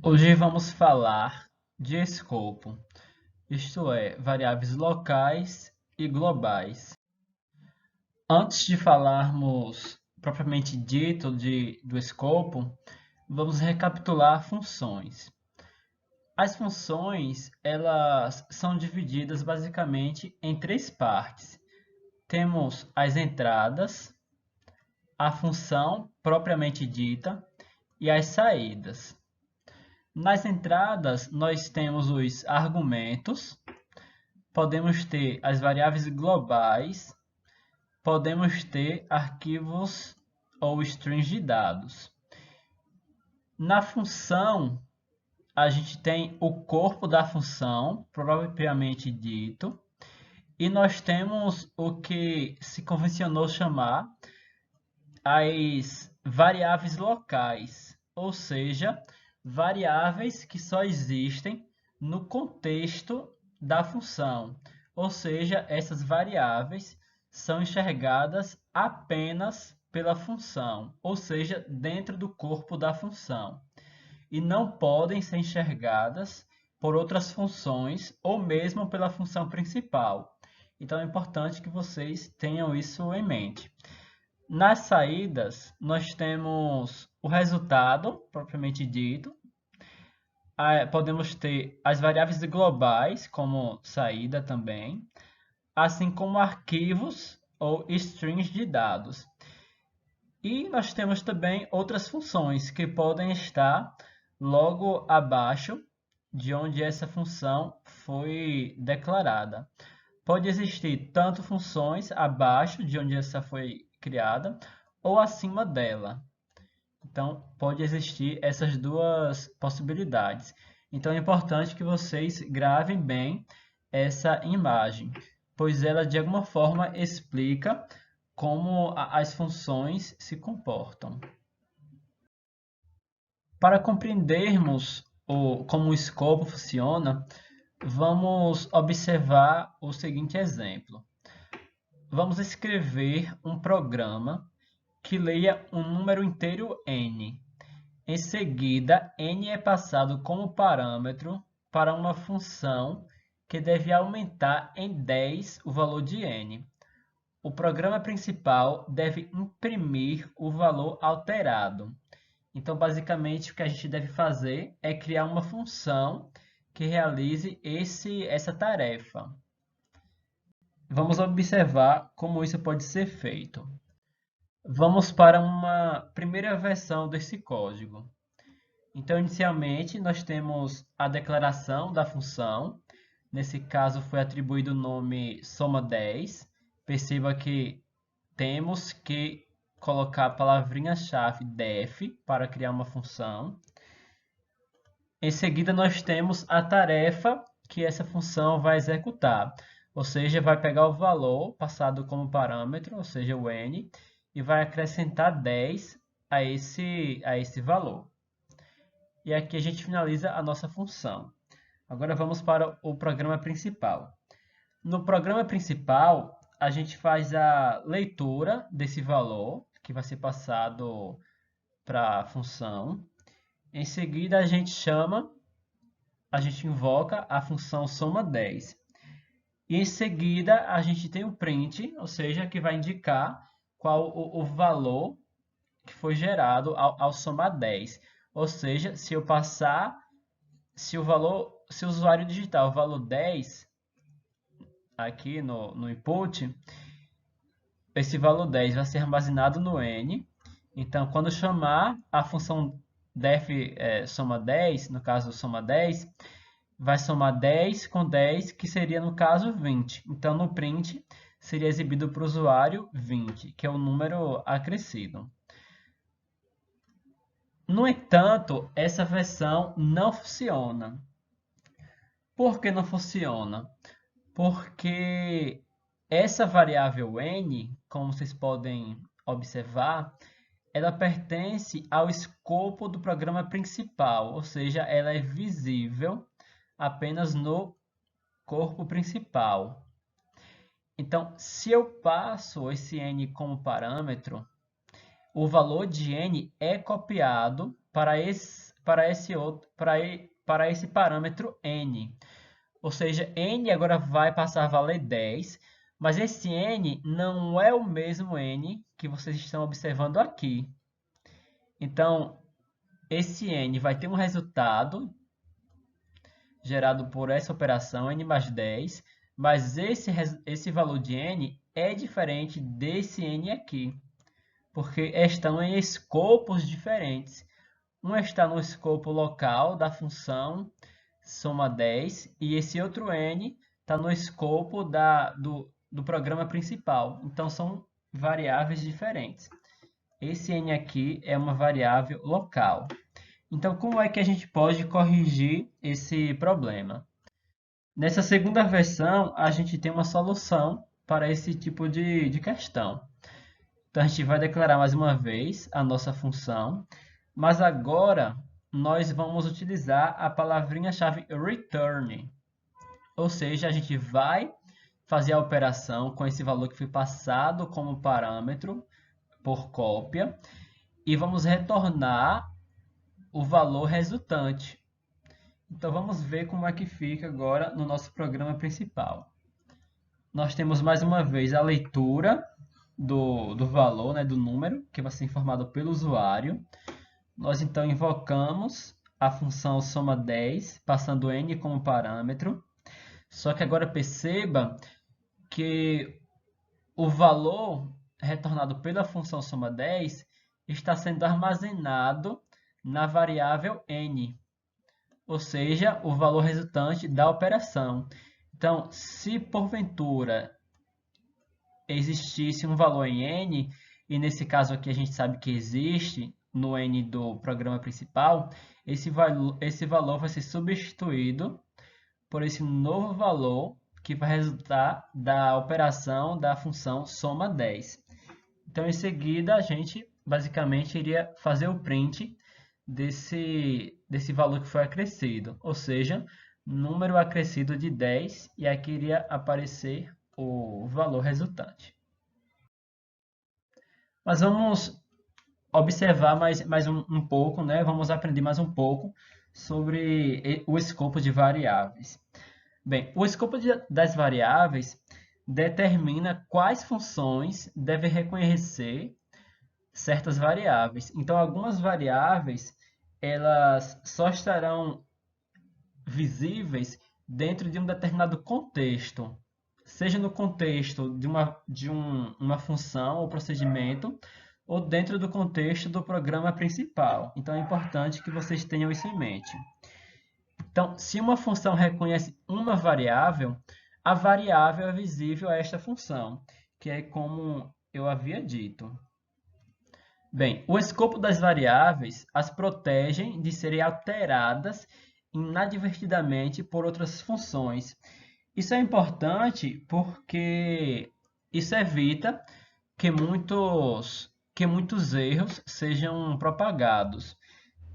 Hoje vamos falar de escopo, isto é, variáveis locais e globais. Antes de falarmos propriamente dito do escopo, vamos recapitular funções. As funções, elas são divididas basicamente em três partes. Temos as entradas, a função propriamente dita e as saídas. Nas entradas, nós temos os argumentos, podemos ter as variáveis globais, podemos ter arquivos ou strings de dados. Na função, a gente tem o corpo da função, propriamente dito, e nós temos o que se convencionou chamar as variáveis locais, ou seja, variáveis que só existem no contexto da função, ou seja, essas variáveis são enxergadas apenas pela função, ou seja, dentro do corpo da função, e não podem ser enxergadas por outras funções ou mesmo pela função principal. Então é importante que vocês tenham isso em mente. Nas saídas, nós temos o resultado, propriamente dito. Podemos ter as variáveis globais, como saída também, assim como arquivos ou strings de dados. E nós temos também outras funções que podem estar logo abaixo de onde essa função foi declarada. Pode existir tanto funções abaixo de onde essa foi criada ou acima dela. Então, pode existir essas duas possibilidades. Então, é importante que vocês gravem bem essa imagem, pois ela de alguma forma explica como as funções se comportam. Para compreendermos como o escopo funciona, vamos observar o seguinte exemplo. Vamos escrever um programa que leia um número inteiro n. Em seguida, n é passado como parâmetro para uma função que deve aumentar em 10 o valor de n. O programa principal deve imprimir o valor alterado. Então, basicamente, o que a gente deve fazer é criar uma função que realize essa tarefa. Vamos observar como isso pode ser feito. Vamos para uma primeira versão desse código. Então, inicialmente, nós temos a declaração da função. Nesse caso, foi atribuído o nome soma10. Perceba que temos que colocar a palavrinha-chave def para criar uma função. Em seguida, nós temos a tarefa que essa função vai executar. Ou seja, vai pegar o valor passado como parâmetro, ou seja, o n, e vai acrescentar 10 a esse valor. E aqui a gente finaliza a nossa função. Agora vamos para o programa principal. No programa principal, a gente faz a leitura desse valor, que vai ser passado para a função. Em seguida, a gente invoca a função soma10. E em seguida, a gente tem o print, ou seja, que vai indicar qual o valor que foi gerado ao somar 10. Ou seja, se o usuário digitar o valor 10 aqui no input, esse valor 10 vai ser armazenado no n. Então, quando chamar a função def soma 10, no caso soma 10, vai somar 10 com 10, que seria no caso 20. Então, no print, seria exibido para o usuário 20, que é o número acrescido. No entanto, essa versão não funciona. Por que não funciona? Porque essa variável n, como vocês podem observar, ela pertence ao escopo do programa principal, ou seja, ela é visível apenas no corpo principal. Então, se eu passo esse n como parâmetro, o valor de n é copiado para para esse parâmetro n. Ou seja, n agora vai passar a valer 10, mas esse n não é o mesmo n que vocês estão observando aqui. Então, esse n vai ter um resultado gerado por essa operação, n mais 10, mas esse valor de n é diferente desse n aqui, porque estão em escopos diferentes. Um está no escopo local da função soma 10 e esse outro n está no escopo do programa principal. Então, são variáveis diferentes. Esse n aqui é uma variável local. Então, como é que a gente pode corrigir esse problema? Nessa segunda versão, a gente tem uma solução para esse tipo de questão. Então, a gente vai declarar mais uma vez a nossa função, mas agora nós vamos utilizar a palavrinha-chave return. Ou seja, a gente vai fazer a operação com esse valor que foi passado como parâmetro por cópia e vamos retornar o valor resultante. Então, vamos ver como é que fica agora no nosso programa principal. Nós temos mais uma vez a leitura do valor, né, do número, que vai ser informado pelo usuário. Nós então invocamos a função soma 10, passando n como parâmetro. Só que agora perceba que o valor retornado pela função soma 10 está sendo armazenado na variável n, ou seja, o valor resultante da operação. Então, se porventura existisse um valor em n, e nesse caso aqui a gente sabe que existe no n do programa principal, esse valor vai ser substituído por esse novo valor que vai resultar da operação da função soma 10. Então, em seguida, a gente basicamente iria fazer o print desse valor que foi acrescido, ou seja, número acrescido de 10, e aqui iria aparecer o valor resultante. Mas vamos observar mais um pouco, né? Vamos aprender mais um pouco sobre o escopo de variáveis. Bem, o escopo das variáveis determina quais funções devem reconhecer certas variáveis. Então, algumas variáveis elas só estarão visíveis dentro de um determinado contexto, seja no contexto de uma função ou procedimento, ou dentro do contexto do programa principal. Então, é importante que vocês tenham isso em mente. Então, se uma função reconhece uma variável, a variável é visível a esta função, que é como eu havia dito. Bem, o escopo das variáveis as protegem de serem alteradas inadvertidamente por outras funções. Isso é importante porque isso evita que muitos erros sejam propagados,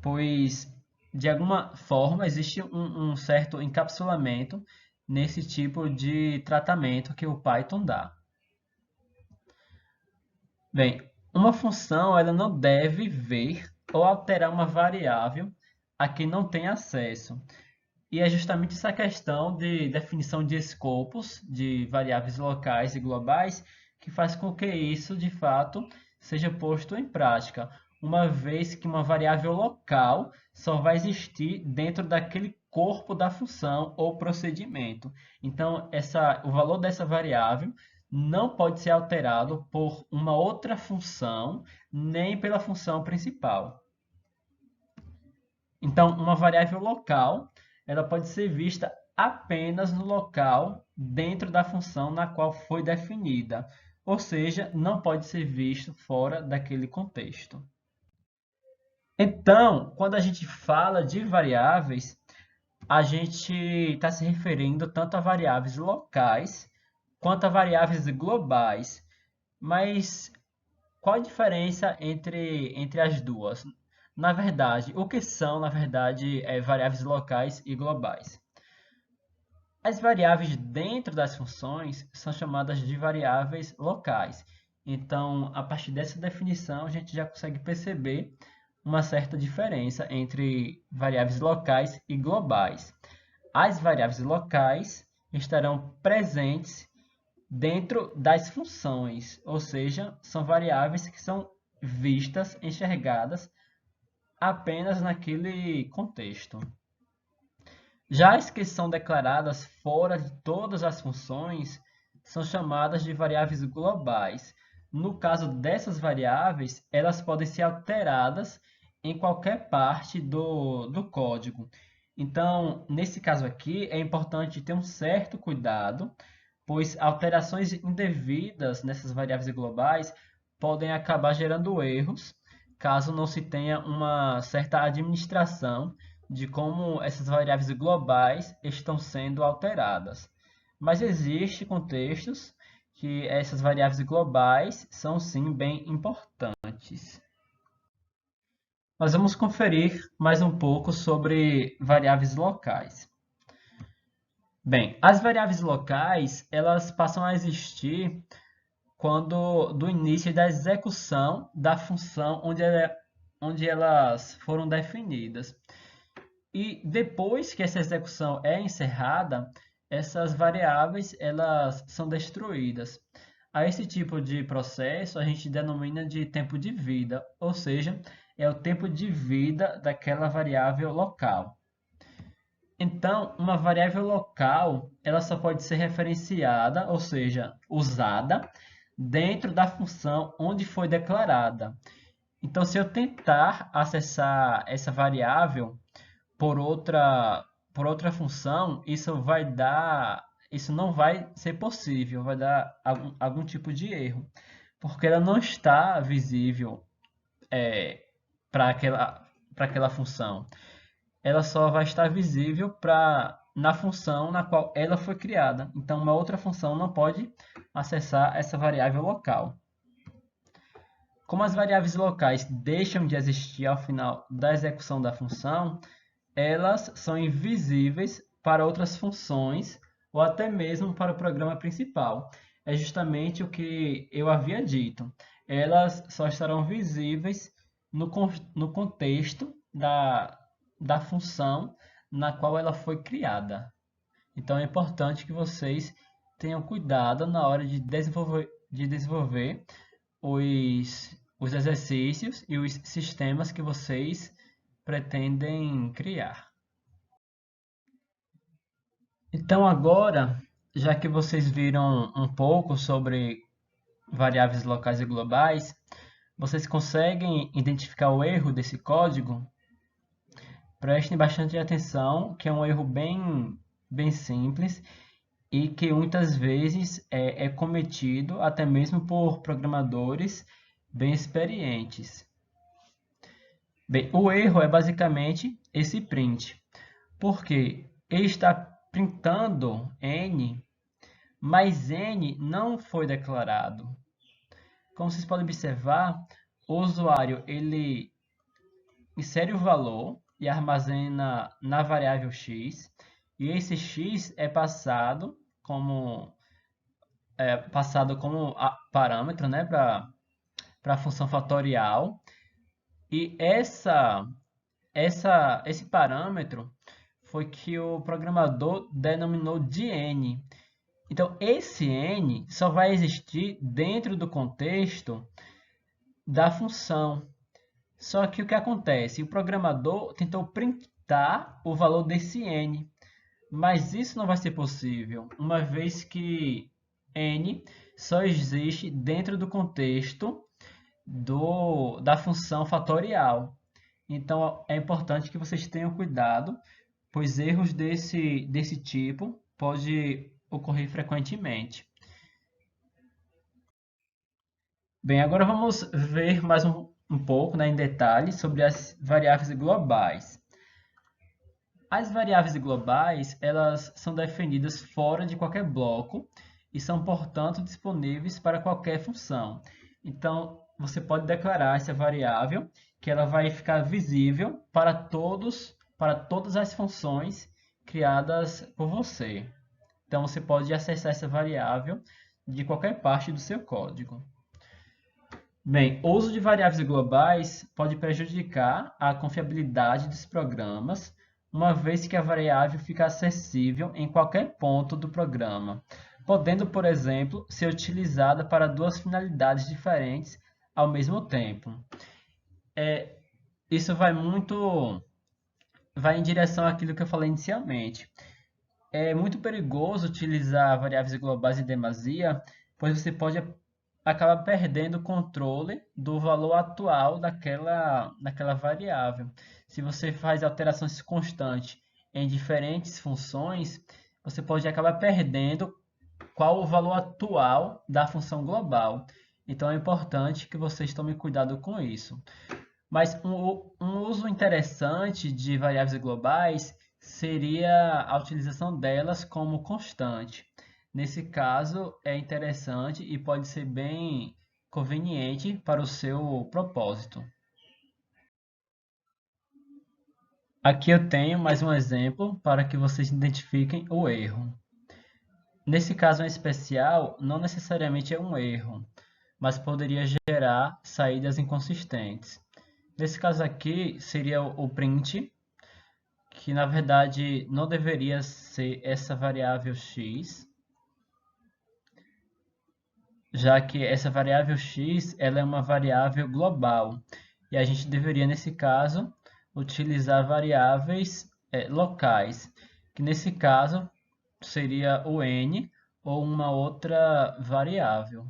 pois, de alguma forma, existe um certo encapsulamento nesse tipo de tratamento que o Python dá. Bem, uma função ela não deve ver ou alterar uma variável a que não tem acesso. E é justamente essa questão de definição de escopos de variáveis locais e globais que faz com que isso, de fato, seja posto em prática, uma vez que uma variável local só vai existir dentro daquele corpo da função ou procedimento. Então, o valor dessa variável não pode ser alterado por uma outra função, nem pela função principal. Então, uma variável local, ela pode ser vista apenas no local dentro da função na qual foi definida, ou seja, não pode ser visto fora daquele contexto. Então, quando a gente fala de variáveis, a gente está se referindo tanto a variáveis locais quanto a variáveis globais. Mas qual a diferença entre as duas? Na verdade, o que são, na verdade, variáveis locais e globais? As variáveis dentro das funções são chamadas de variáveis locais. Então, a partir dessa definição, a gente já consegue perceber uma certa diferença entre variáveis locais e globais. As variáveis locais estarão presentes dentro das funções, ou seja, são variáveis que são vistas, enxergadas apenas naquele contexto. Já as que são declaradas fora de todas as funções são chamadas de variáveis globais. No caso dessas variáveis, elas podem ser alteradas em qualquer parte do código. Então, nesse caso aqui, é importante ter um certo cuidado, pois alterações indevidas nessas variáveis globais podem acabar gerando erros, caso não se tenha uma certa administração de como essas variáveis globais estão sendo alteradas. Mas existem contextos que essas variáveis globais são sim bem importantes. Nós vamos conferir mais um pouco sobre variáveis locais. Bem, as variáveis locais, elas passam a existir quando do início da execução da função onde elas foram definidas. E depois que essa execução é encerrada, essas variáveis elas são destruídas. A esse tipo de processo a gente denomina de tempo de vida, ou seja, é o tempo de vida daquela variável local. Então, uma variável local, ela só pode ser referenciada, ou seja, usada dentro da função onde foi declarada. Então, se eu tentar acessar essa variável por outra função, isso não vai ser possível, vai dar algum tipo de erro, porque ela não está visível para aquela função. Ela só vai estar visível na função na qual ela foi criada. Então, uma outra função não pode acessar essa variável local. Como as variáveis locais deixam de existir ao final da execução da função, elas são invisíveis para outras funções ou até mesmo para o programa principal. É justamente o que eu havia dito. Elas só estarão visíveis no contexto da função na qual ela foi criada. Então é importante que vocês tenham cuidado na hora de desenvolver os exercícios e os sistemas que vocês pretendem criar. Então agora, já que vocês viram um pouco sobre variáveis locais e globais, vocês conseguem identificar o erro desse código? Prestem bastante atenção, que é um erro bem simples e que muitas vezes é cometido até mesmo por programadores bem experientes. Bem, o erro é basicamente esse print, porque ele está printando n, mas n não foi declarado. Como vocês podem observar, o usuário ele insere o valor e armazena na variável x, e esse x é passado como parâmetro, né, para a função fatorial, e esse parâmetro foi que o programador denominou de n. Então, esse n só vai existir dentro do contexto da função. Só que o que acontece? O programador tentou printar o valor desse n, mas isso não vai ser possível, uma vez que n só existe dentro do contexto da função fatorial. Então, é importante que vocês tenham cuidado, pois erros desse tipo podem ocorrer frequentemente. Bem, agora vamos ver mais um pouco, né, em detalhe sobre as variáveis globais. As variáveis globais, elas são definidas fora de qualquer bloco e são, portanto, disponíveis para qualquer função. Então, você pode declarar essa variável que ela vai ficar visível para todas as funções criadas por você. Então, você pode acessar essa variável de qualquer parte do seu código. Bem, o uso de variáveis globais pode prejudicar a confiabilidade dos programas, uma vez que a variável fica acessível em qualquer ponto do programa, podendo, por exemplo, ser utilizada para duas finalidades diferentes ao mesmo tempo. Isso vai em direção àquilo que eu falei inicialmente. É muito perigoso utilizar variáveis globais em demasia, pois você pode acabar perdendo o controle do valor atual daquela variável. Se você faz alterações constantes em diferentes funções, você pode acabar perdendo qual o valor atual da função global. Então é importante que vocês tomem cuidado com isso. Mas um uso interessante de variáveis globais seria a utilização delas como constante. Nesse caso, é interessante e pode ser bem conveniente para o seu propósito. Aqui eu tenho mais um exemplo para que vocês identifiquem o erro. Nesse caso em especial, não necessariamente é um erro, mas poderia gerar saídas inconsistentes. Nesse caso aqui, seria o print, que na verdade não deveria ser essa variável x, já que essa variável x ela é uma variável global, e a gente deveria, nesse caso, utilizar variáveis locais, que nesse caso seria o n ou uma outra variável.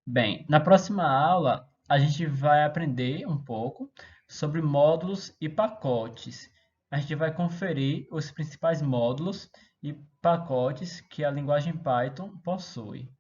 Bem, na próxima aula a gente vai aprender um pouco sobre módulos e pacotes. A gente vai conferir os principais módulos e pacotes que a linguagem Python possui.